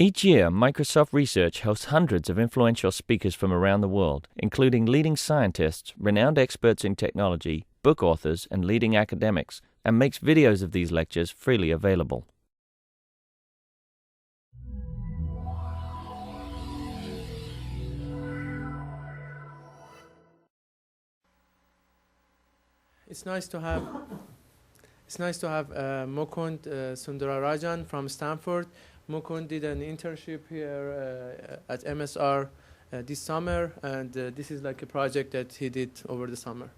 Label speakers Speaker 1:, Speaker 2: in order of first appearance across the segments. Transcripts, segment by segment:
Speaker 1: Each year, Microsoft Research hosts hundreds of influential speakers from around the world, including leading scientists, renowned experts in technology, book authors, and leading academics, and makes videos of these lectures freely available.
Speaker 2: It's nice to have Mukund Sundararajan from Stanford. Mukund did an internship here at MSR this summer, and this is like a project that he did over the summer.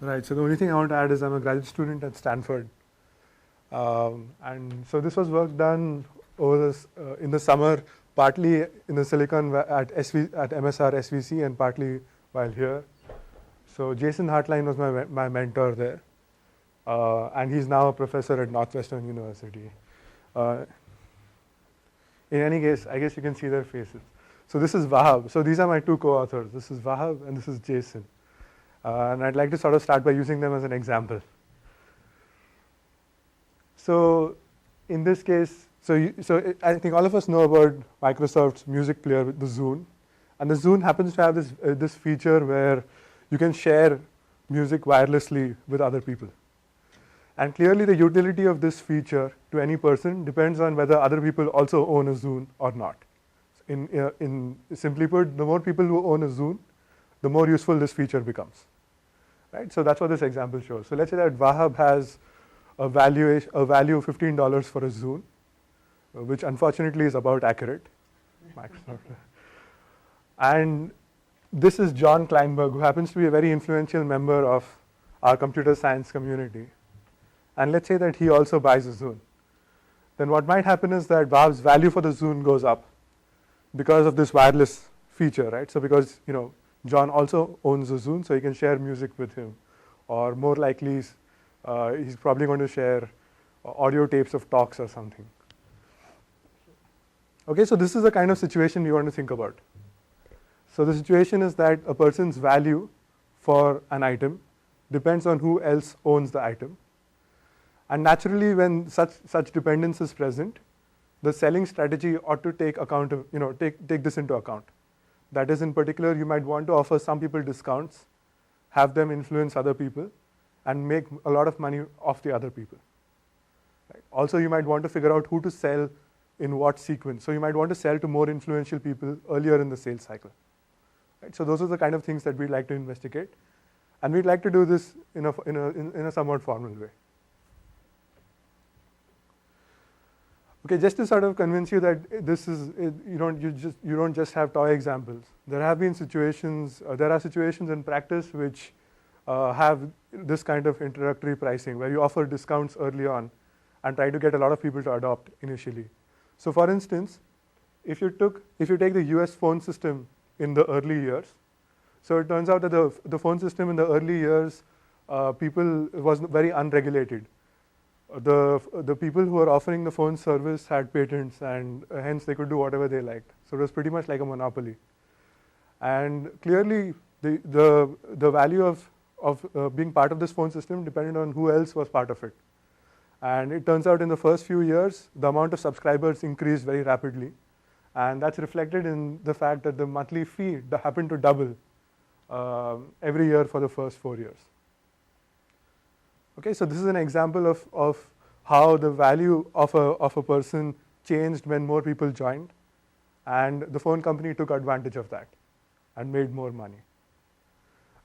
Speaker 3: Right, so the only thing I want to add is I'm a graduate student at Stanford. And so this was work done over this, in the summer, partly in the Silicon at MSR SVC and partly while here. So Jason Hartline was my mentor there. And he's now a professor at Northwestern University. In any case, I guess you can see their faces. So this is Vahab. So these are my two co-authors. This is Vahab and this is Jason. And I'd like to sort of start by using them as an example. So in this case, I think all of us know about Microsoft's music player, the Zune. And the Zune happens to have this feature where you can share music wirelessly with other people. And clearly the utility of this feature to any person depends on whether other people also own a Zune or not. In simply put, the more people who own a Zune, the more useful this feature becomes. Right? So that's what this example shows. So let's say that Vahab has a value of $15 for a Zune, which unfortunately is about accurate. Microsoft. And this is John Kleinberg, who happens to be a very influential member of our computer science community. And let's say that he also buys a Zune. Then what might happen is that Vahab's value for the Zune goes up because of this wireless feature, right? So because John also owns a Zune, so he can share music with him. Or more likely, he's probably going to share audio tapes of talks or something. Okay, so this is the kind of situation we want to think about. So the situation is that a person's value for an item depends on who else owns the item. And naturally, when such dependence is present, the selling strategy ought to take account of, take this into account. That is, in particular, you might want to offer some people discounts, have them influence other people, and make a lot of money off the other people. Right? Also, you might want to figure out who to sell in what sequence. So you might want to sell to more influential people earlier in the sales cycle. Right? So those are the kind of things that we'd like to investigate. And we'd like to do this in a somewhat formal way. Okay, just to sort of convince you that this is, you don't just have toy examples. There have been situations, there are situations in practice which have this kind of introductory pricing where you offer discounts early on and try to get a lot of people to adopt initially. So for instance, if you take the US phone system in the early years, so it turns out that the phone system in the early years, was very unregulated. The people who were offering the phone service had patents, and hence they could do whatever they liked. So it was pretty much like a monopoly. And clearly, the value of being part of this phone system depended on who else was part of it. And it turns out in the first few years, the amount of subscribers increased very rapidly. And that's reflected in the fact that the monthly fee happened to double every year for the first 4 years. Okay, so this is an example of how the value of a person changed when more people joined, and the phone company took advantage of that and made more money.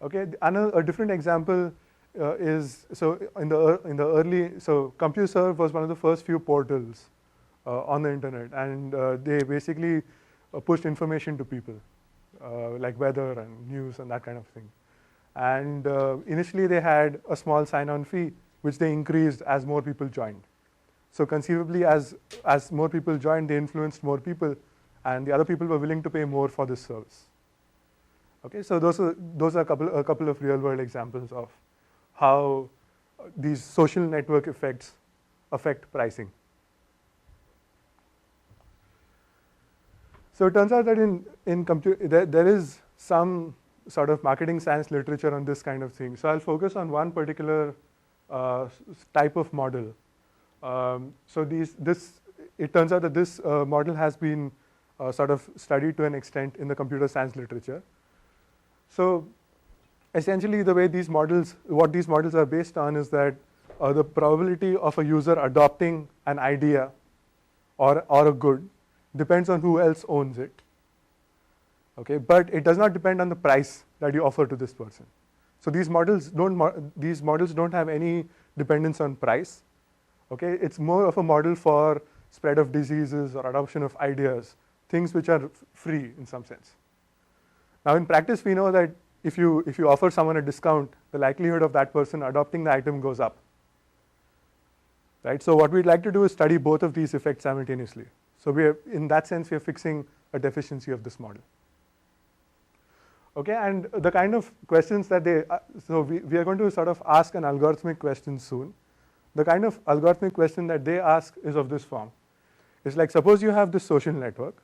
Speaker 3: Okay, a different example is in the early CompuServe was one of the first few portals on the internet, and they basically pushed information to people like weather and news and that kind of thing. And initially they had a small sign-on fee, which they increased as more people joined. So conceivably, as more people joined, they influenced more people, and the other people were willing to pay more for this service. Okay, so those are a couple of real-world examples of how these social network effects affect pricing. So it turns out that there is some sort of marketing science literature on this kind of thing. So I'll focus on one particular type of model, So it turns out that this model has been sort of studied to an extent in the computer science literature. So essentially the way what these models are based on is that the probability of a user adopting an idea or a good depends on who else owns it. Okay, but it does not depend on the price that you offer to this person. So these models don't have any dependence on price. Okay, it's more of a model for spread of diseases or adoption of ideas, things which are free in some sense. Now in practice we know that if you offer someone a discount, the likelihood of that person adopting the item goes up. Right? So what we'd like to do is study both of these effects simultaneously. So in that sense we are fixing a deficiency of this model. Okay, and the kind of questions that we are going to sort of ask an algorithmic question soon. The kind of algorithmic question that they ask is of this form. It's like, suppose you have this social network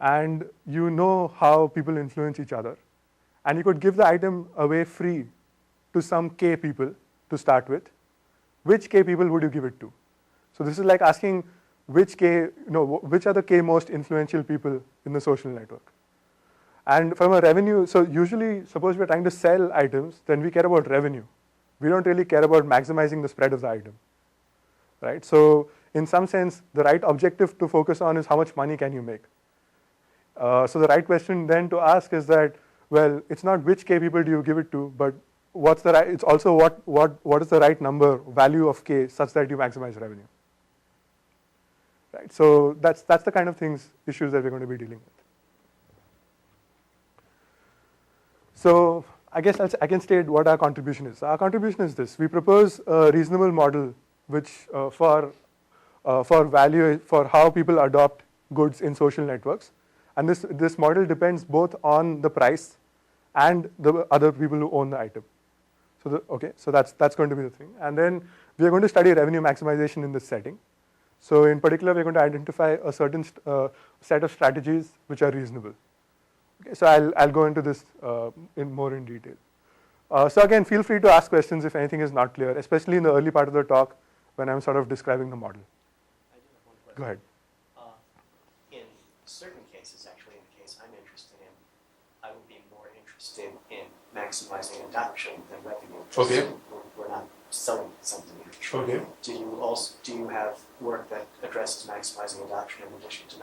Speaker 3: and you know how people influence each other, and you could give the item away free to some k people to start with. Which k people would you give it to? So this is like asking which are the k most influential people in the social network. And from a revenue, so usually suppose we're trying to sell items, then we care about revenue. We don't really care about maximizing the spread of the item. Right? So in some sense, the right objective to focus on is how much money can you make. So the right question then to ask is that, well, it's not which k people do you give it to, but it's also what is the right value of k such that you maximize revenue. Right? So that's the kind of issues that we're going to be dealing with. So I guess I can state what our contribution is. Our contribution is this: we propose a reasonable model which for how people adopt goods in social networks, and this model depends both on the price and the other people who own the item. So that's going to be the thing. And then we are going to study revenue maximization in this setting. So in particular, we're going to identify a certain set of strategies which are reasonable. Okay, so I'll go into this more in detail. So again, feel free to ask questions if anything is not clear, especially in the early part of the talk when I'm sort of describing the model.
Speaker 4: I do have one question.
Speaker 3: Go ahead.
Speaker 4: In certain cases, actually, in the case I'm interested in, I would be more interested in maximizing adoption than revenue.
Speaker 3: Okay.
Speaker 4: We're not selling something actually.
Speaker 3: Okay.
Speaker 4: Do you have work that addresses maximizing adoption in addition to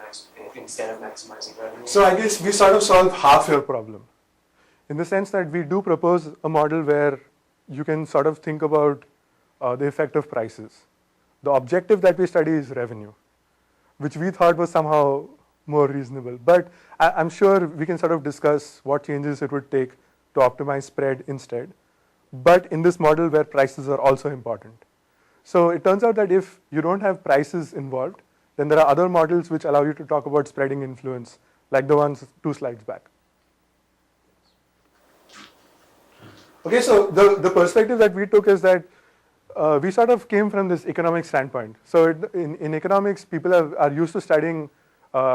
Speaker 4: instead of maximizing revenue?
Speaker 3: So I guess we sort of solve half your problem, in the sense that we do propose a model where you can sort of think about the effect of prices. The objective that we study is revenue, which we thought was somehow more reasonable. But I'm sure we can sort of discuss what changes it would take to optimize spread instead, but in this model where prices are also important. So it turns out that if you don't have prices involved, then there are other models which allow you to talk about spreading influence, like the ones 2 slides back. Okay, so the perspective that we took is that we sort of came from this economic standpoint. So in economics, people are used to studying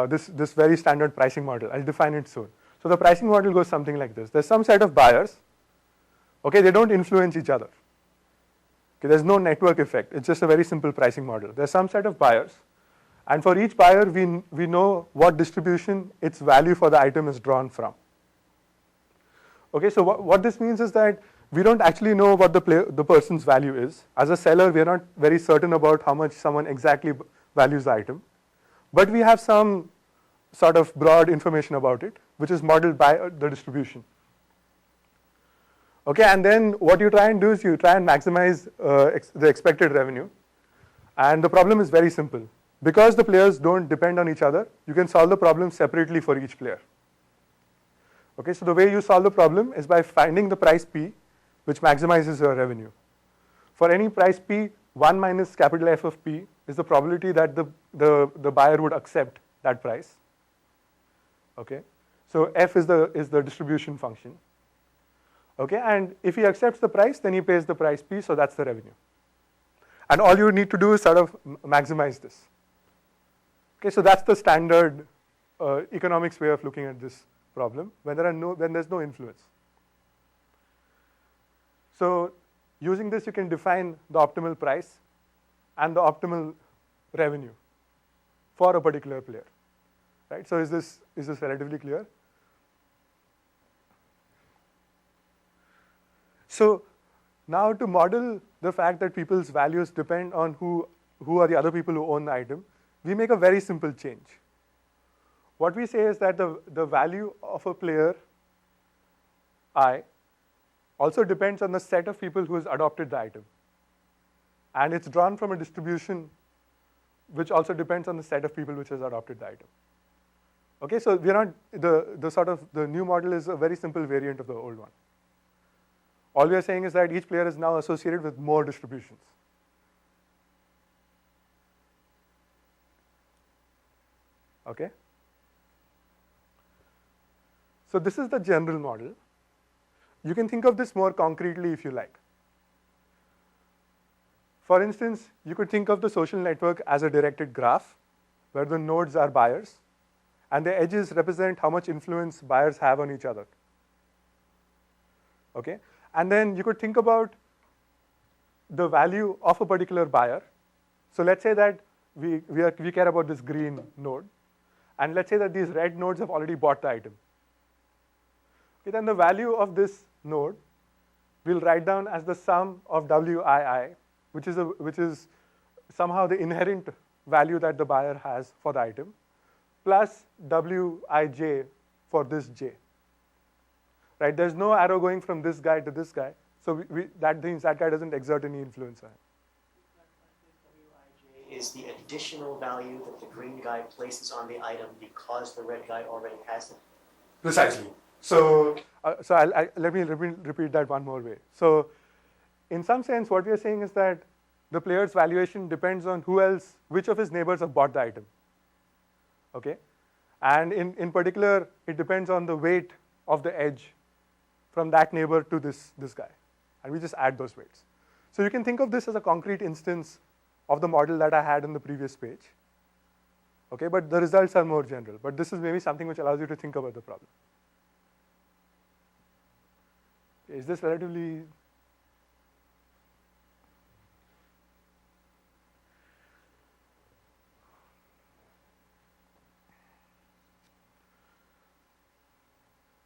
Speaker 3: this very standard pricing model. I'll define it soon. So the pricing model goes something like this. There's some set of buyers. Okay, they don't influence each other. Okay, there's no network effect. It's just a very simple pricing model. There's some set of buyers, and for each buyer, we know what distribution its value for the item is drawn from. Okay, so what this means is that we don't actually know what the person's value is. As a seller, we are not very certain about how much someone exactly values the item, but we have some sort of broad information about it, which is modeled by the distribution. Okay, and then what you try and do is you try and maximize the expected revenue. And the problem is very simple. Because the players don't depend on each other, you can solve the problem separately for each player. Okay, so the way you solve the problem is by finding the price P, which maximizes your revenue. For any price P, 1 minus capital F of P is the probability that the buyer would accept that price. Okay, so F is the distribution function. Okay, and if he accepts the price, then he pays the price P, so that's the revenue. And all you need to do is sort of maximize this. Okay, so that's the standard economics way of looking at this problem when there's no influence. So using this, you can define the optimal price, and the optimal revenue for a particular player, right? So is this relatively clear? So now to model the fact that people's values depend on who are the other people who own the item, we make a very simple change. What we say is that the value of a player I also depends on the set of people who has adopted the item. And it's drawn from a distribution which also depends on the set of people which has adopted the item. Okay, so we're not, the new model is a very simple variant of the old one. All we are saying is that each player is now associated with more distributions. Okay? So this is the general model. You can think of this more concretely if you like. For instance, you could think of the social network as a directed graph where the nodes are buyers and the edges represent how much influence buyers have on each other. Okay? And then you could think about the value of a particular buyer. So let's say that we care about this green node. And let's say that these red nodes have already bought the item. Okay, then the value of this node we'll write down as the sum of WII, which is somehow the inherent value that the buyer has for the item, plus Wij for this j. Right? There's no arrow going from this guy to this guy, so that means that guy doesn't exert any influence on it.
Speaker 4: Wij is the additional value that the green guy places on the item because the red guy already has it.
Speaker 3: Precisely. So, let me repeat that one more way. So, in some sense, what we are saying is that the player's valuation depends on which of his neighbors have bought the item. Okay? And in particular, it depends on the weight of the edge from that neighbor to this guy. And we just add those weights. So you can think of this as a concrete instance of the model that I had on the previous page. Okay, but the results are more general. But this is maybe something which allows you to think about the problem. Is this relatively...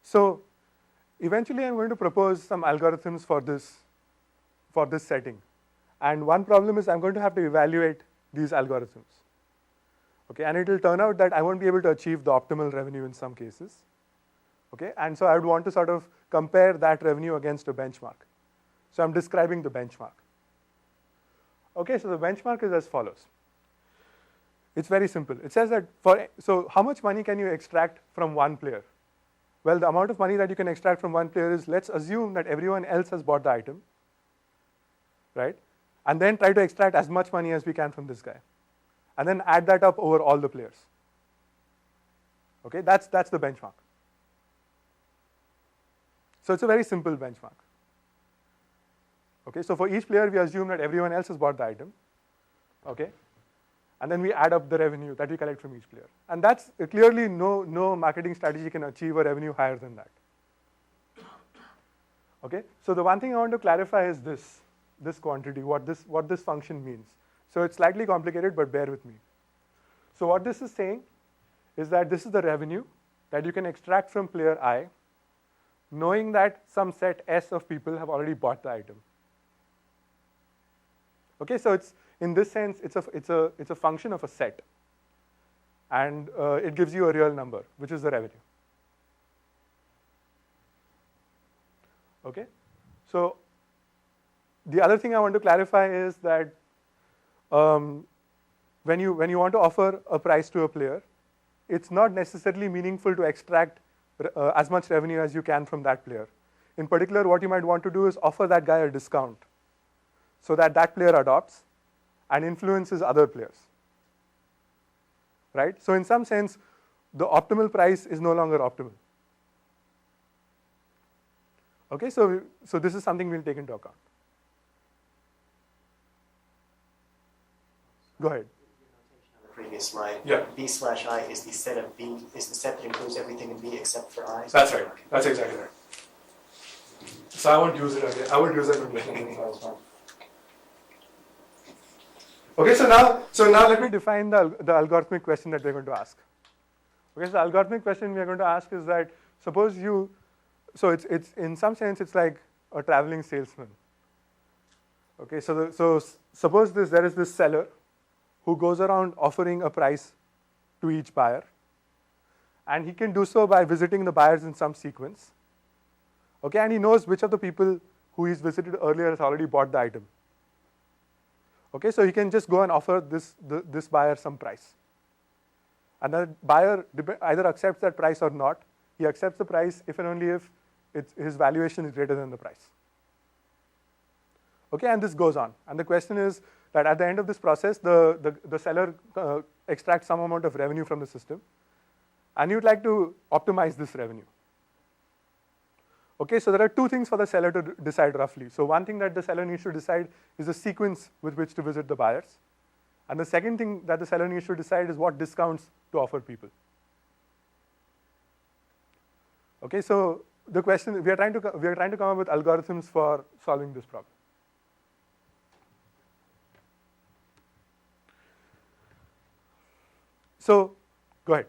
Speaker 3: So eventually I'm going to propose some algorithms for this setting. And one problem is I'm going to have to evaluate these algorithms. Okay, and it will turn out that I won't be able to achieve the optimal revenue in some cases. Okay, and so I would want to sort of compare that revenue against a benchmark. So I'm describing the benchmark. Okay, so the benchmark is as follows. It's very simple. It says that so how much money can you extract from one player? Well, the amount of money that you can extract from one player is, let's assume that everyone else has bought the item, right? And then try to extract as much money as we can from this guy. And then add that up over all the players. Okay, that's the benchmark. So it's a very simple benchmark. Okay, so for each player, we assume that everyone else has bought the item. Okay, and then we add up the revenue that we collect from each player. And that's clearly no marketing strategy can achieve a revenue higher than that. Okay, so the one thing I want to clarify is this quantity, what this function means. So it's slightly complicated, but bear with me. So what this is saying is that this is the revenue that you can extract from player I, knowing that some set S of people have already bought the item. Okay, so it's in this sense it's a function of a set, and it gives you a real number, which is the revenue. Okay, so the other thing I want to clarify is that when you want to offer a price to a player, it's not necessarily meaningful to extract as much revenue as you can from that player. In particular, what you might want to do is offer that guy a discount so that that player adopts and influences other players. Right? So in some sense, the optimal price is no longer optimal. Okay, so this is something we'll take into account. Go ahead.
Speaker 4: On the previous slide,
Speaker 3: Yeah.
Speaker 4: B/I is the set of B, is the set that includes everything in B except for I.
Speaker 3: That's right. That's exactly right. So I won't use it again. I would use it again. Okay, so now let me define the algorithmic question that we're going to ask. Okay, so the algorithmic question we're going to ask is that suppose you, so it's in some sense it's like a traveling salesman. Okay, so suppose there is this seller who goes around offering a price to each buyer, and he can do so by visiting the buyers in some sequence. Okay, and he knows which of the people who he's visited earlier has already bought the item. Okay, so he can just go and offer this buyer some price. And the buyer either accepts that price or not. He accepts the price if and only if his valuation is greater than the price. Okay, and this goes on. And the question is that at the end of this process, the seller extracts some amount of revenue from the system, and you'd like to optimize this revenue. Okay, so there are two things for the seller to decide roughly. So one thing that the seller needs to decide is the sequence with which to visit the buyers. And the second thing that the seller needs to decide is what discounts to offer people. Okay, so the question, we are trying to come up with algorithms for solving this problem. So, go ahead.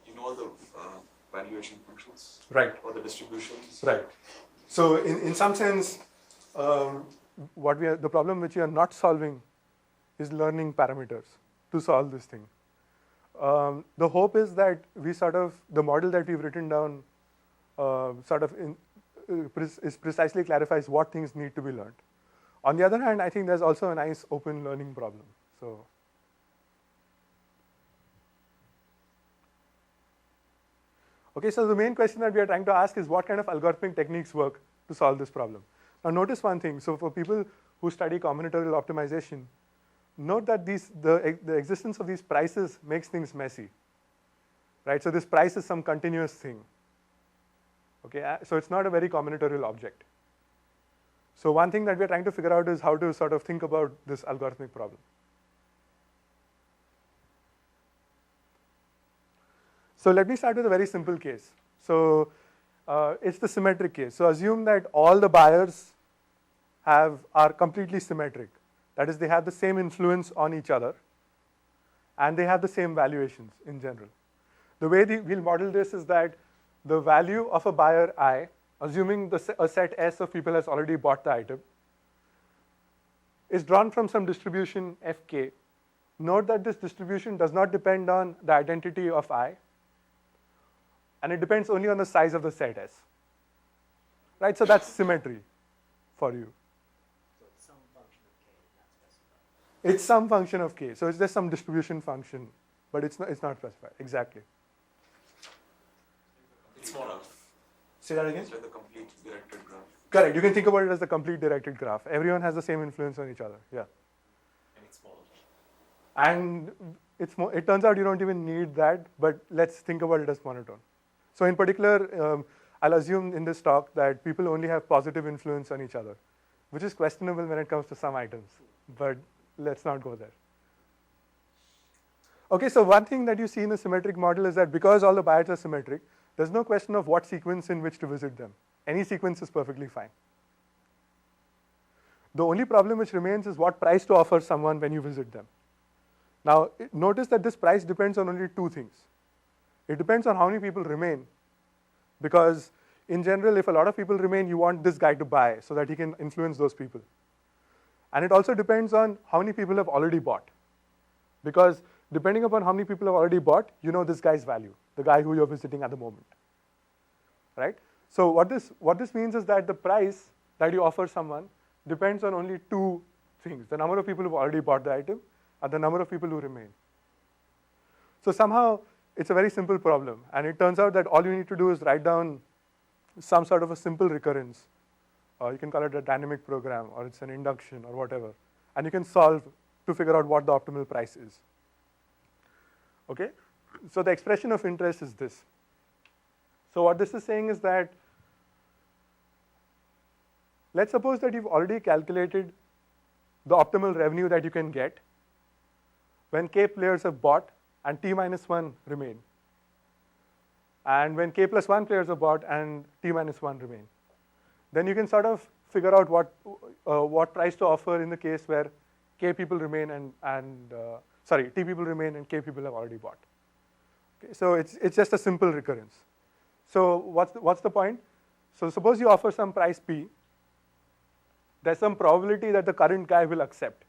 Speaker 5: You know all the valuation functions?
Speaker 3: Right.
Speaker 5: Or the distributions?
Speaker 3: Right. So, in some sense, the problem which we are not solving is learning parameters to solve this thing. The hope is that the model that we've written down precisely clarifies what things need to be learned. On the other hand, I think there's also a nice open learning problem. So, okay, so the main question that we are trying to ask is what kind of algorithmic techniques work to solve this problem. Now notice one thing, so for people who study combinatorial optimization, note that the existence of these prices makes things messy, right? So this price is some continuous thing, okay? So it's not a very combinatorial object. So one thing that we're trying to figure out is how to sort of think about this algorithmic problem. So let me start with a very simple case. So it's the symmetric case. So assume that all the buyers are completely symmetric. That is, they have the same influence on each other, and they have the same valuations in general. The way we'll model this is that the value of a buyer I, assuming a set S of people has already bought the item, is drawn from some distribution Fk. Note that this distribution does not depend on the identity of I, and it depends only on the size of the set S. Right, so that's symmetry for you.
Speaker 4: So it's some function of k, not specified.
Speaker 3: It's some function of k, so it's just some distribution function, but it's not specified, exactly.
Speaker 5: It's more of.
Speaker 3: Say that again?
Speaker 5: It's like the complete directed graph.
Speaker 3: Correct, you can think about it as the complete directed graph. Everyone has the same influence on each other, yeah.
Speaker 5: And it's small.
Speaker 3: And it turns out you don't even need that, but let's think about it as monotone. So in particular, I'll assume in this talk that people only have positive influence on each other, which is questionable when it comes to some items, but let's not go there. Okay, so one thing that you see in the symmetric model is that because all the buyers are symmetric, there's no question of what sequence in which to visit them. Any sequence is perfectly fine. The only problem which remains is what price to offer someone when you visit them. Now, notice that this price depends on only two things. It depends on how many people remain, because in general, if a lot of people remain, you want this guy to buy so that he can influence those people. And it also depends on how many people have already bought, because depending upon how many people have already bought, you know this guy's value, the guy who you're visiting at the moment, right? So what this means is that the price that you offer someone depends on only two things: the number of people who've already bought the item and the number of people who remain. So somehow it's a very simple problem, and it turns out that all you need to do is write down some sort of a simple recurrence, or you can call it a dynamic program, or it's an induction, or whatever, and you can solve to figure out what the optimal price is. Okay? So the expression of interest is this. So what this is saying is that, let's suppose that you've already calculated the optimal revenue that you can get when k players have bought and t minus 1 remain, and when k plus 1 players are bought and t minus 1 remain. Then you can sort of figure out what price to offer in the case where k people remain t people remain and k people have already bought. Okay, so it's just a simple recurrence. So what's the point? So suppose you offer some price p. There's some probability that the current guy will accept.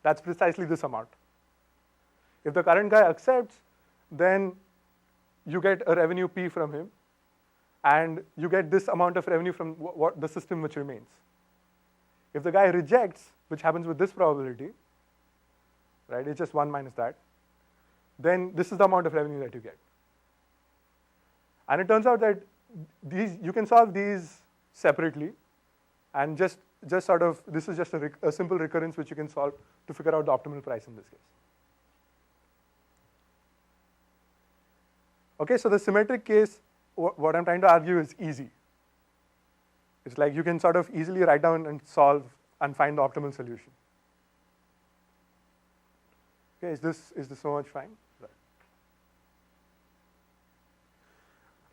Speaker 3: That's precisely this amount. If the current guy accepts, then you get a revenue p from him, and you get this amount of revenue from what the system which remains. If the guy rejects, which happens with this probability, right, it's just 1 minus that, then this is the amount of revenue that you get. And it turns out that you can solve these separately, and just sort of, this is just a simple recurrence which you can solve to figure out the optimal price in this case. Okay, so the symmetric case, what I'm trying to argue is easy. It's like you can sort of easily write down and solve and find the optimal solution. Okay, is this so much fine? Right.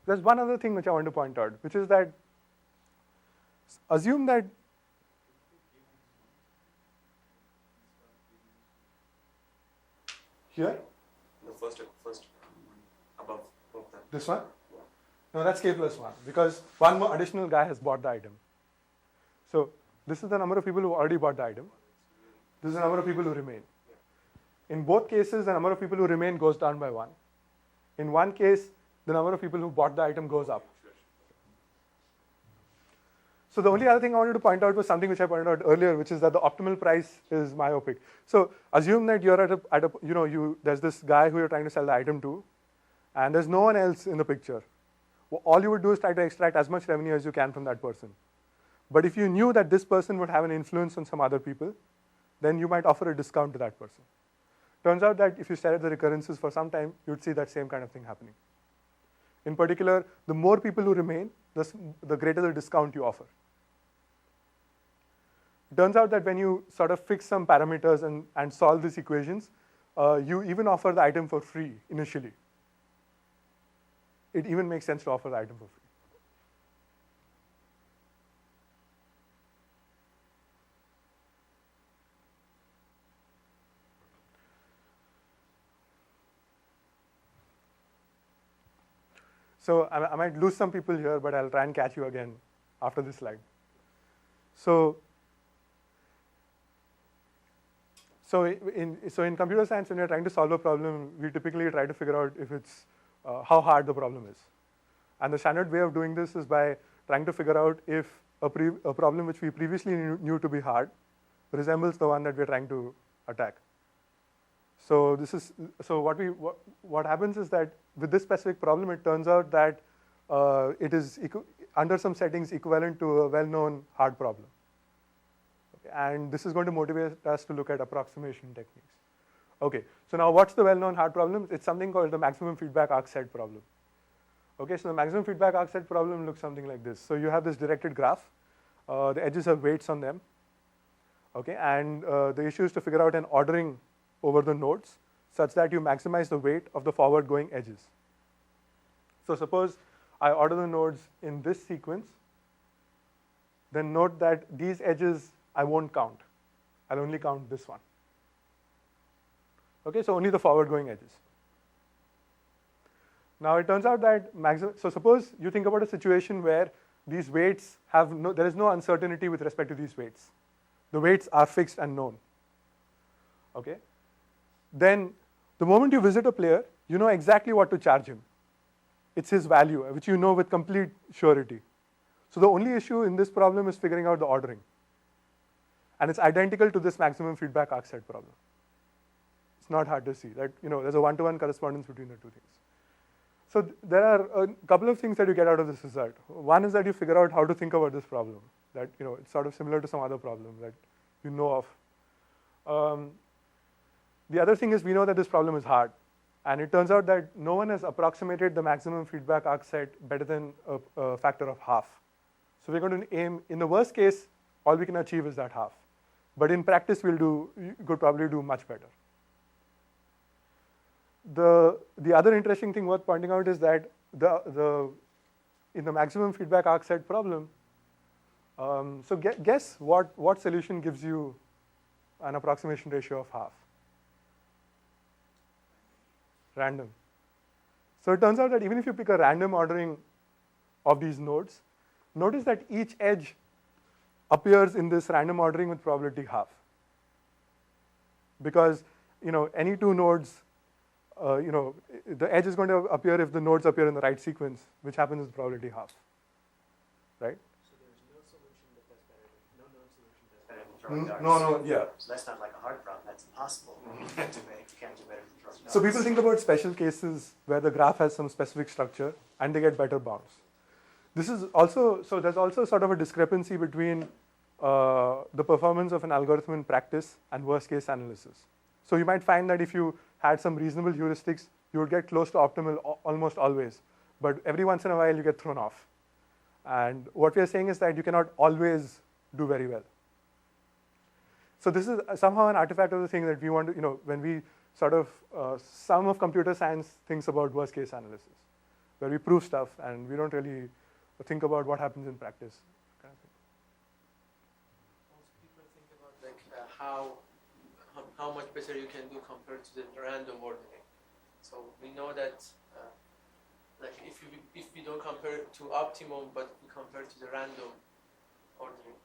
Speaker 3: There's one other thing which I want to point out, which is that assume that here,
Speaker 5: The first above that.
Speaker 3: this one? No, that's k plus 1, because one more additional guy has bought the item. So this is the number of people who already bought the item. This is the number of people who remain. In both cases, the number of people who remain goes down by 1. In one case, the number of people who bought the item goes up. So the only other thing I wanted to point out was something which I pointed out earlier, which is that the optimal price is myopic. So assume that you're there's this guy who you're trying to sell the item to, and there's no one else in the picture. Well, all you would do is try to extract as much revenue as you can from that person. But if you knew that this person would have an influence on some other people, then you might offer a discount to that person. Turns out that if you stare at the recurrences for some time, you'd see that same kind of thing happening. In particular, the more people who remain, the greater the discount you offer. It turns out that when you sort of fix some parameters and solve these equations, you even offer the item for free initially. It even makes sense to offer the item for free. So I might lose some people here, but I'll try and catch you again after this slide. So in computer science, when you're trying to solve a problem, we typically try to figure out if it's how hard the problem is. And the standard way of doing this is by trying to figure out if a problem which we previously knew to be hard resembles the one that we're trying to attack. So what happens is that with this specific problem, it turns out that it is under some settings equivalent to a well-known hard problem. Okay, and this is going to motivate us to look at approximation techniques. Okay, so now what's the well-known hard problem? It's something called the maximum feedback arc set problem. Okay, so the maximum feedback arc set problem looks something like this. So you have this directed graph. The edges have weights on them. Okay, and the issue is to figure out an ordering over the nodes such that you maximize the weight of the forward-going edges. So suppose I order the nodes in this sequence, then note that these edges I won't count. I'll only count this one. Okay, so only the forward-going edges. Now it turns out that so suppose you think about a situation where these weights there is no uncertainty with respect to these weights. The weights are fixed and known. Okay, then the moment you visit a player, you know exactly what to charge him. It's his value, which you know with complete surety. So the only issue in this problem is figuring out the ordering. And it's identical to this maximum feedback arc set problem. It's not hard to see that there's a one-to-one correspondence between the two things. So there are a couple of things that you get out of this result. One is that you figure out how to think about this problem. That it's sort of similar to some other problem that you know of. The other thing is we know that this problem is hard. And it turns out that no one has approximated the maximum feedback arc set better than a factor of half. So we're going to aim, in the worst case, all we can achieve is that half. But in practice, you could probably do much better. The other interesting thing worth pointing out is that in the maximum feedback arc set problem, So guess what solution gives you an approximation ratio of half? Random. So it turns out that even if you pick a random ordering of these nodes, notice that each edge appears in this random ordering with probability half. Because any two nodes, the edge is going to appear if the nodes appear in the right sequence, which happens with probability half, right?
Speaker 4: So there's no solution that does better. No known solution does better than throwing darts.
Speaker 3: Yeah.
Speaker 4: So that's not like a hard problem. That's impossible. You can't do better than throwing darts.
Speaker 3: So people think about special cases where the graph has some specific structure and they get better bounds. This is also, so there's also sort of a discrepancy between the performance of an algorithm in practice and worst case analysis. So you might find that if you had some reasonable heuristics, you would get close to optimal almost always. But every once in a while, you get thrown off. And what we are saying is that you cannot always do very well. So this is somehow an artifact of the thing that we want to, when we sort of, some of computer science thinks about worst case analysis, where we prove stuff and we don't really think about what happens in practice. Kind of thing.
Speaker 2: Most people think about how much better you can do compared to the random ordering. So we know that if we don't compare to optimum, but we compare to the random ordering.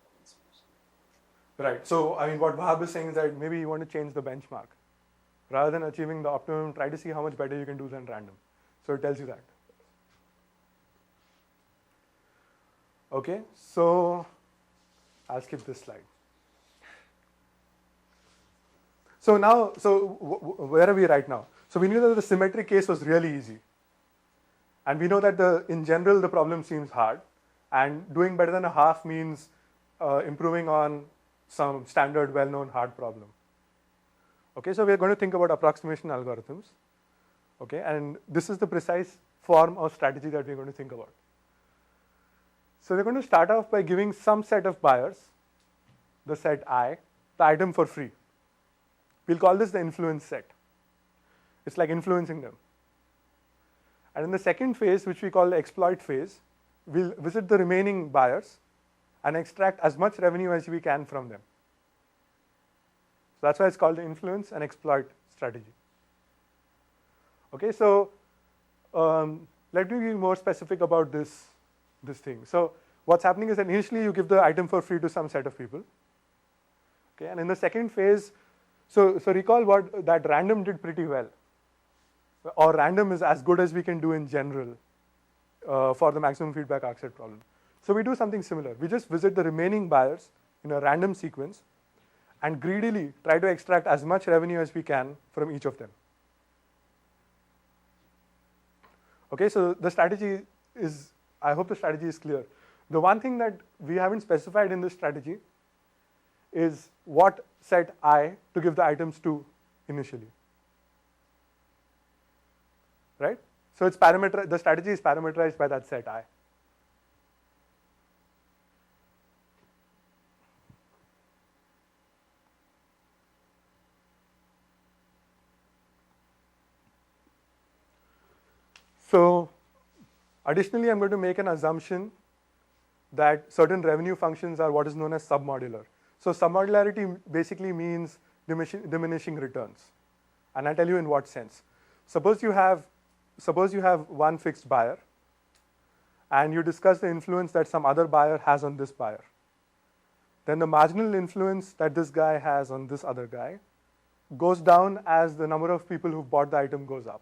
Speaker 3: Right. So I mean, what Vahab is saying is that maybe you want to change the benchmark. Rather than achieving the optimum, try to see how much better you can do than random. So it tells you that. Okay, so I'll skip this slide. So now, where are we right now? So we knew that the symmetric case was really easy. And we know that in general, the problem seems hard. And doing better than a half means improving on some standard, well-known hard problem. Okay, so we're going to think about approximation algorithms. Okay, and this is the precise form or strategy that we're going to think about. So we're going to start off by giving some set of buyers, the set I, the item for free. We'll call this the influence set. It's like influencing them. And in the second phase, which we call the exploit phase, we'll visit the remaining buyers and extract as much revenue as we can from them. So that's why it's called the influence and exploit strategy. Okay, so let me be more specific about this thing. So what's happening is that initially you give the item for free to some set of people. Okay, and in the second phase, so recall what that random did pretty well. Or random is as good as we can do in general for the maximum feedback arc set problem. So we do something similar. We just visit the remaining buyers in a random sequence and greedily try to extract as much revenue as we can from each of them. Okay, so the strategy is, I hope the strategy is clear. The one thing that we haven't specified in this strategy is what set I to give the items to initially. Right? So it's the strategy is parameterized by that set I. So additionally, I'm going to make an assumption that certain revenue functions are what is known as submodular. So submodularity basically means diminishing returns. And I'll tell you in what sense. Suppose you have one fixed buyer, and you discuss the influence that some other buyer has on this buyer. Then the marginal influence that this guy has on this other guy goes down as the number of people who bought the item goes up.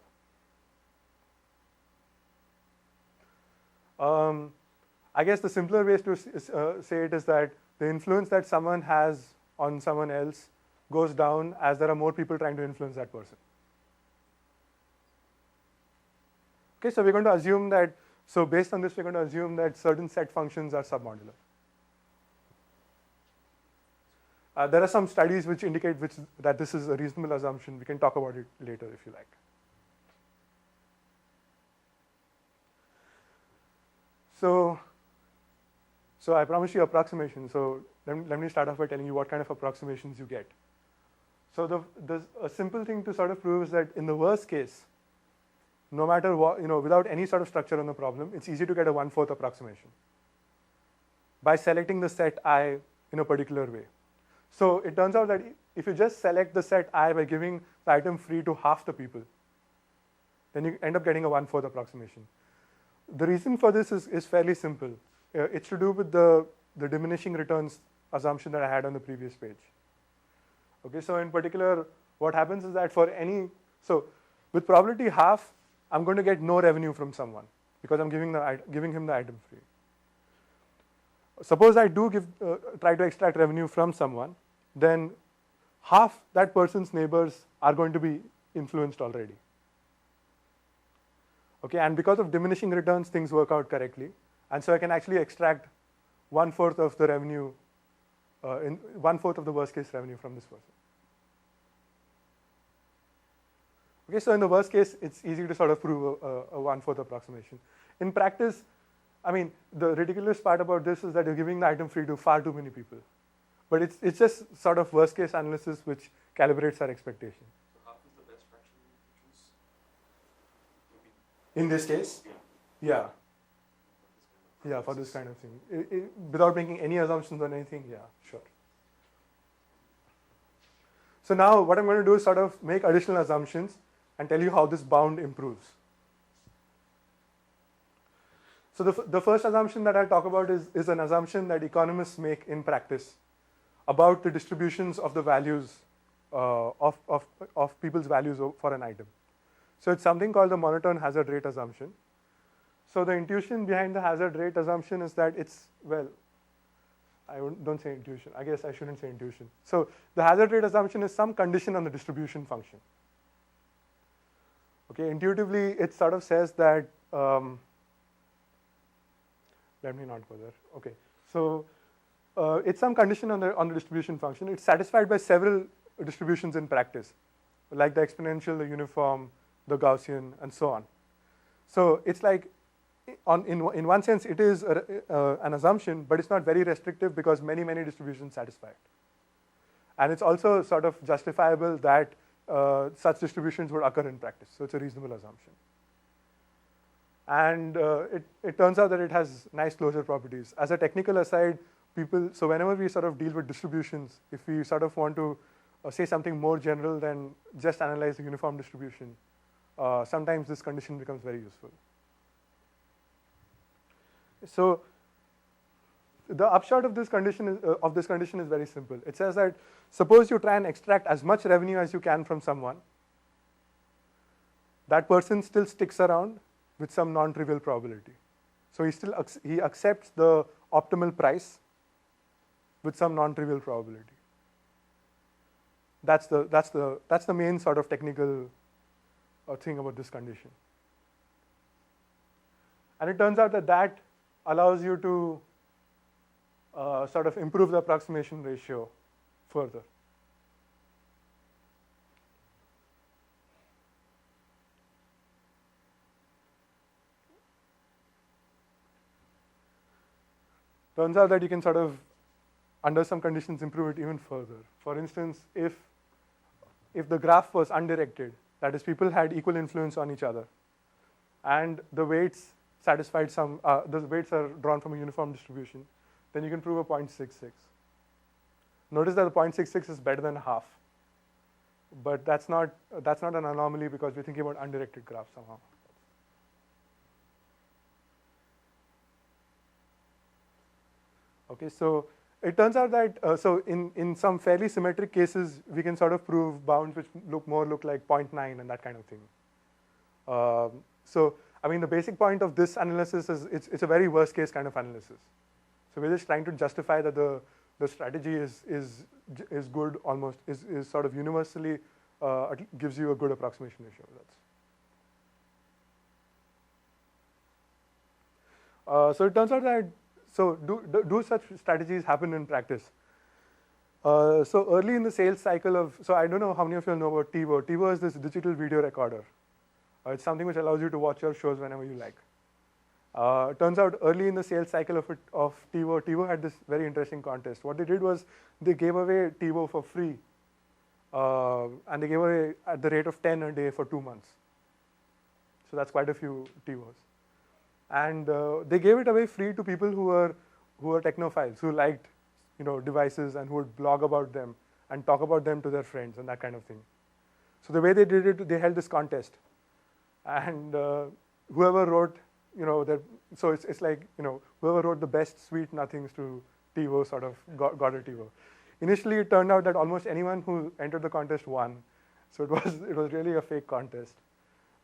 Speaker 3: I guess the simpler way to say it is that the influence that someone has on someone else goes down as there are more people trying to influence that person. Okay, so we're going to assume that, so based on this, we're going to assume that certain set functions are submodular. There are some studies which indicate that this is a reasonable assumption. We can talk about it later if you like. So I promised you approximation. So let me start off by telling you what kind of approximations you get. So a simple thing to sort of prove is that in the worst case, no matter what, without any sort of structure on the problem, it's easy to get a 1/4 approximation. by selecting the set I in a particular way. So it turns out that if you just select the set I by giving the item free to half the people, then you end up getting a 1/4 approximation. The reason for this is fairly simple. It's to do with the diminishing returns assumption that I had on the previous page. Okay, so in particular, what happens is that so with probability half, I'm going to get no revenue from someone because I'm giving him the item free. Suppose I do try to extract revenue from someone, then half that person's neighbors are going to be influenced already. Okay, and because of diminishing returns, things work out correctly, and so I can actually extract 1/4 of the revenue, 1/4 of the worst case revenue from this person. Okay, so in the worst case, it's easy to sort of prove a 1/4 approximation. In practice, I mean, the ridiculous part about this is that you're giving the item free to far too many people. But it's just sort of worst case analysis which calibrates our expectation.
Speaker 5: So half is the best fraction to choose?
Speaker 3: In this case?
Speaker 5: Yeah.
Speaker 3: Yeah, for this kind of thing. Without making any assumptions on anything, yeah, sure. So now what I'm going to do is sort of make additional assumptions and tell you how this bound improves. So the first assumption that I'll talk about is an assumption that economists make in practice about the distributions of the values of people's values for an item. So it's something called the monotone hazard rate assumption. So the intuition behind the hazard rate assumption is that it's, well, don't say intuition. I guess I shouldn't say intuition. So the hazard rate assumption is some condition on the distribution function. Okay, intuitively, it sort of says that, let me not go there. Okay, so it's some condition on the distribution function. It's satisfied by several distributions in practice, like the exponential, the uniform, the Gaussian, and so on. So it's like, in one sense, it is an assumption, but it's not very restrictive because many distributions satisfy it. And it's also sort of justifiable that such distributions would occur in practice. So it's a reasonable assumption. And it turns out that it has nice closure properties. As a technical aside, so whenever we sort of deal with distributions, if we sort of want to say something more general than just analyze the uniform distribution, sometimes this condition becomes very useful. So the upshot of this condition is very simple. It says that suppose you try and extract as much revenue as you can from someone, that person still sticks around with some non-trivial probability. So he accepts the optimal price with some non-trivial probability. That's the main sort of technical thing about this condition. And it turns out that allows you to sort of improve the approximation ratio further. Turns out that you can sort of, under some conditions, improve it even further. For instance, if the graph was undirected, that is, people had equal influence on each other, and the weights satisfied the weights are drawn from a uniform distribution, then you can prove a 0.66. Notice that the 0.66 is better than half, but that's not an anomaly because we're thinking about undirected graphs somehow. Okay, so it turns out that so in some fairly symmetric cases, we can sort of prove bounds which look like 0.9 and that kind of thing. So I mean, the basic point of this analysis is it's a very worst case kind of analysis. So we're just trying to justify that the strategy is good, almost is sort of universally gives you a good approximation ratio. So it turns out that do such strategies happen in practice? So early in the sales cycle so I don't know how many of you know about TiVo. TiVo is this digital video recorder. It's something which allows you to watch your shows whenever you like. Turns out early in the sales cycle of TiVo had this very interesting contest. What they did was they gave away TiVo for free, and they gave away at the rate of 10 a day for 2 months. So that's quite a few TiVos. And they gave it away free to people who were who were technophiles, who liked, devices and who would blog about them and talk about them to their friends and that kind of thing. So the way they did it, they held this contest, and whoever wrote, so it's like, whoever wrote the best sweet nothings to TiVo sort of got a TiVo. Initially, it turned out that almost anyone who entered the contest won, so it was really a fake contest.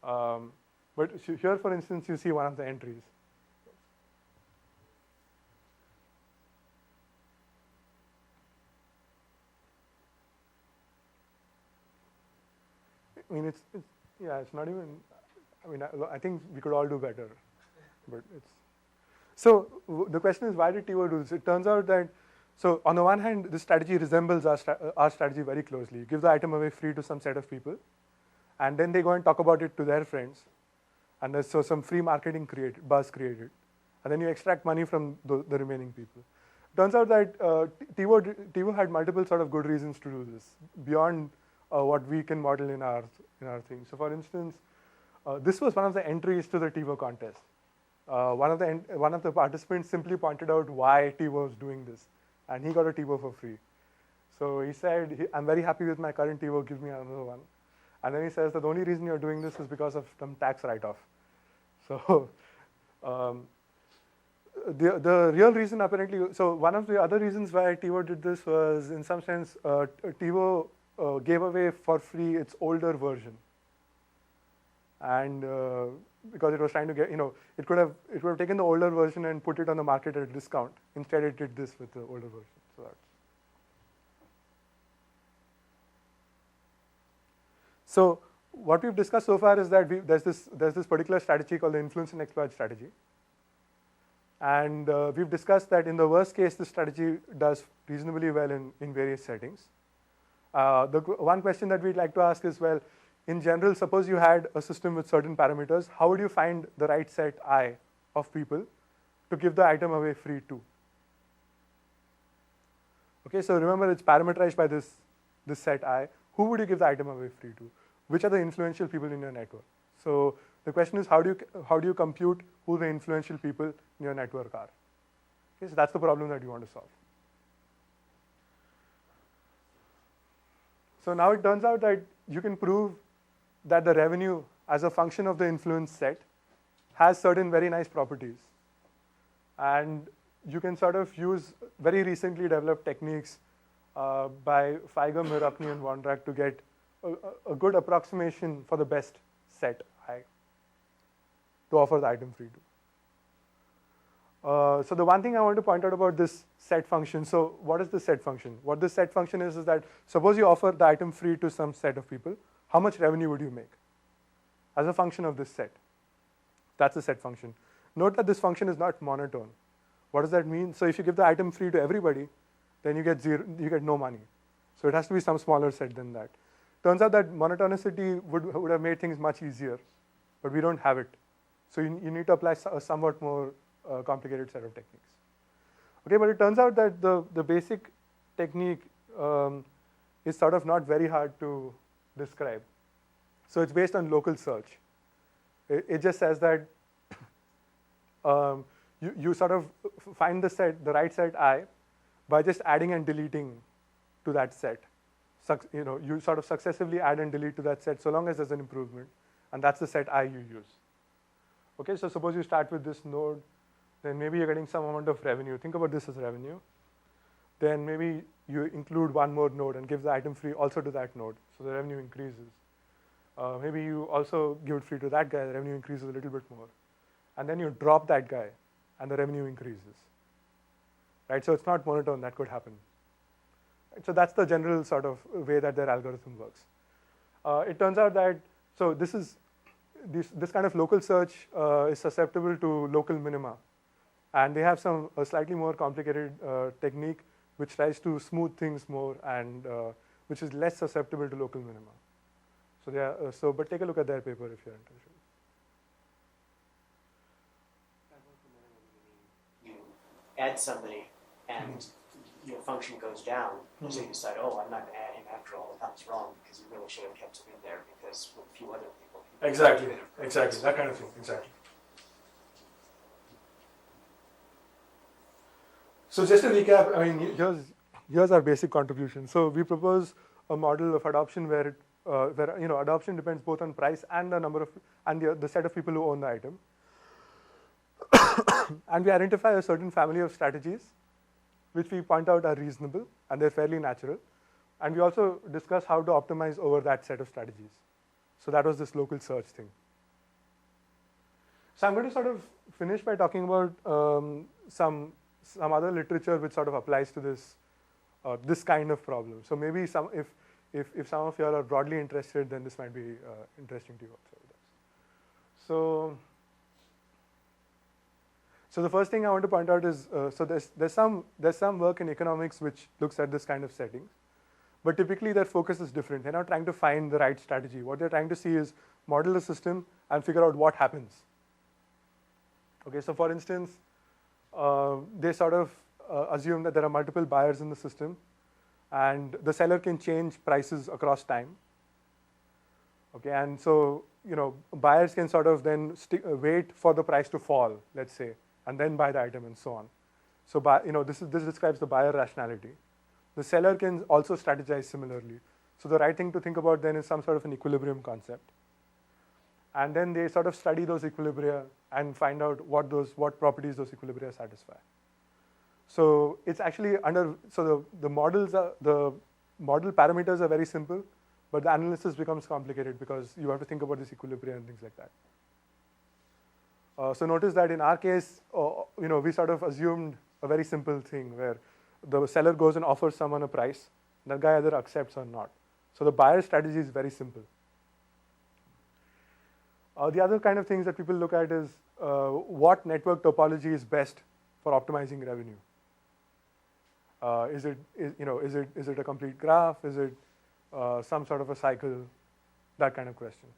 Speaker 3: But here, for instance, you see one of the entries. I mean, it's not even. I mean, I think we could all do better, but it's. So the question is, why did TiVo do this? It turns out that, so on the one hand, this strategy resembles our strategy very closely. You give the item away free to some set of people, and then they go and talk about it to their friends, and there's so some free marketing buzz created, and then you extract money from the remaining people. Turns out that TiVo had multiple sort of good reasons to do this beyond what we can model in our thing. So, for instance, this was one of the entries to the TiVo contest. One of the participants simply pointed out why TiVo was doing this, and he got a TiVo for free. So he said, "I'm very happy with my current TiVo. Give me another one." And then he says that the only reason you're doing this is because of some tax write-off. So the real reason apparently, so one of the other reasons why TiVo did this was, in some sense, TiVo gave away for free its older version. And because it was trying to get, it would have taken the older version and put it on the market at a discount. Instead, it did this with the older version. So that's. So what we've discussed so far is that there's this particular strategy called the influence and exploit strategy. And we've discussed that in the worst case, this strategy does reasonably well in various settings. The one question that we'd like to ask is, well, in general, suppose you had a system with certain parameters, how would you find the right set I of people to give the item away free to? Okay, so remember it's parameterized by this set I. Who would you give the item away free to? Which are the influential people in your network? So the question is, how do you compute who the influential people in your network are? Okay, so that's the problem that you want to solve. So now it turns out that you can prove that the revenue as a function of the influence set has certain very nice properties. And you can sort of use very recently developed techniques by Feiger, Mirrokni, and Vondrack to get a good approximation for the best set I to offer the item free to. So the one thing I want to point out about this set function, so what is the set function? What this set function is that suppose you offer the item free to some set of people, how much revenue would you make as a function of this set? That's the set function. Note that this function is not monotone. What does that mean? So if you give the item free to everybody, then you get no money. So it has to be some smaller set than that. Turns out that monotonicity would have made things much easier, but we don't have it. So you need to apply a somewhat more complicated set of techniques. Okay, but it turns out that the basic technique is sort of not very hard to describe. So it's based on local search. It just says that you sort of find the right set I by just adding and deleting to that set. You sort of successively add and delete to that set so long as there's an improvement, and that's the set I you use. Okay, so suppose you start with this node, then maybe you're getting some amount of revenue. Think about this as revenue. Then maybe you include one more node and give the item free also to that node, so the revenue increases. Maybe you also give it free to that guy, the revenue increases a little bit more. And then you drop that guy, and the revenue increases. Right, so it's not monotone, that could happen. Right, so that's the general sort of way that their algorithm works. It turns out that, so this kind of local search is susceptible to local minima. And they have a slightly more complicated technique which tries to smooth things more and which is less susceptible to local minima. So but take a look at their paper if you're interested.
Speaker 4: You add somebody and your function goes down, so you decide, oh, I'm not going to add him after all. That was wrong because you really should have kept him in there because with a few other people.
Speaker 3: Exactly, that kind of thing, exactly. So just to recap, I mean, here's our basic contribution. So we propose a model of adoption where adoption depends both on price and the number of the set of people who own the item. And we identify a certain family of strategies, which we point out are reasonable and they're fairly natural. And we also discuss how to optimize over that set of strategies. So that was this local search thing. So I'm going to sort of finish by talking about some other literature which sort of applies to this kind of problem. So maybe if some of you are broadly interested, then this might be interesting to you also. So the first thing I want to point out is so there's some work in economics which looks at this kind of settings, but typically their focus is different. They're not trying to find the right strategy. What they're trying to see is model the system and figure out what happens. Okay, so for instance, they sort of assume that there are multiple buyers in the system, and the seller can change prices across time. Okay, and so buyers can sort of then wait for the price to fall, let's say, and then buy the item and so on. So this describes the buyer rationality. The seller can also strategize similarly. So the right thing to think about then is some sort of an equilibrium concept. And then they sort of study those equilibria and find out what properties those equilibria satisfy. So it's actually the model parameters are very simple, but the analysis becomes complicated because you have to think about this equilibria and things like that. So notice that in our case, we sort of assumed a very simple thing where the seller goes and offers someone a price, and that guy either accepts or not. So the buyer strategy is very simple. The other kind of things that people look at is what network topology is best for optimizing revenue. Is it a complete graph? Is it some sort of a cycle? That kind of question.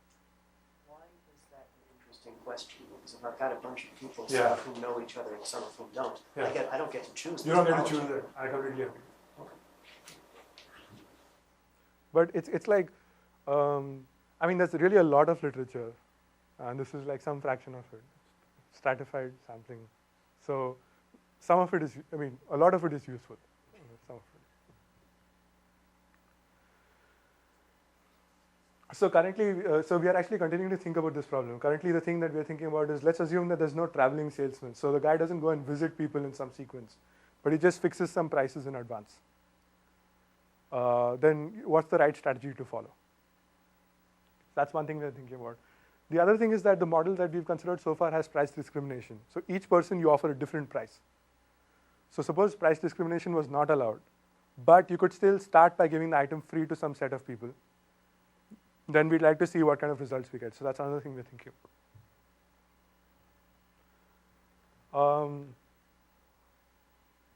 Speaker 4: Why is that an interesting question? Because if I've got a bunch of people,
Speaker 3: Yeah.
Speaker 4: some of whom know each other and some of whom don't,
Speaker 3: Yeah.
Speaker 4: I don't get to choose.
Speaker 3: You don't get to choose it. I completely agree.
Speaker 4: Okay.
Speaker 3: But it's like, there's really a lot of literature, and this is like some fraction of it, stratified sampling. So some of it is, a lot of it is useful. Some of it. So currently, we are actually continuing to think about this problem. Currently, the thing that we're thinking about is, let's assume that there's no traveling salesman. So the guy doesn't go and visit people in some sequence, but he just fixes some prices in advance. Then what's the right strategy to follow? That's one thing we're thinking about. The other thing is that the model that we've considered so far has price discrimination. So each person you offer a different price. So suppose price discrimination was not allowed, but you could still start by giving the item free to some set of people. Then we'd like to see what kind of results we get. So that's another thing we're thinking about.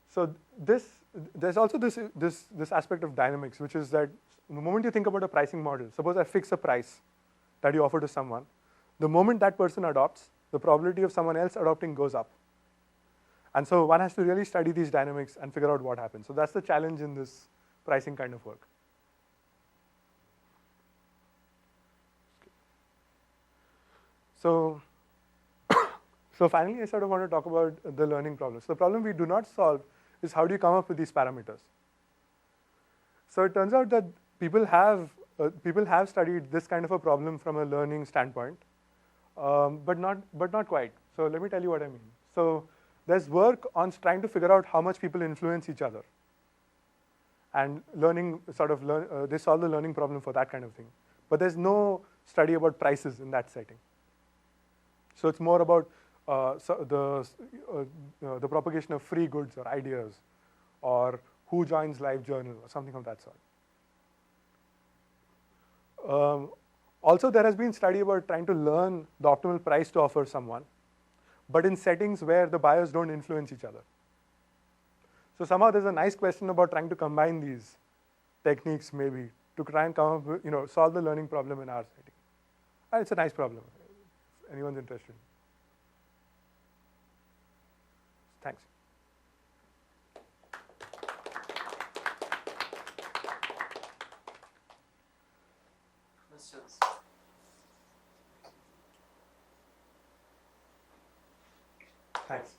Speaker 3: So there's also this aspect of dynamics, which is that the moment you think about a pricing model, suppose I fix a price that you offer to someone, the moment that person adopts, the probability of someone else adopting goes up. And so one has to really study these dynamics and figure out what happens. So that's the challenge in this pricing kind of work. So finally, I sort of want to talk about the learning problem. So the problem we do not solve is how do you come up with these parameters. So it turns out that people have studied this kind of a problem from a learning standpoint, but not quite. So let me tell you what I mean. So there's work on trying to figure out how much people influence each other, and they solve the learning problem for that kind of thing. But there's no study about prices in that setting. So it's more about the propagation of free goods or ideas, or who joins LiveJournal or something of that sort. Also, there has been study about trying to learn the optimal price to offer someone, but in settings where the buyers don't influence each other. So somehow there's a nice question about trying to combine these techniques maybe to try and come up with, solve the learning problem in our setting. And it's a nice problem, if anyone's interested. Thanks.
Speaker 4: Questions?
Speaker 3: Thanks.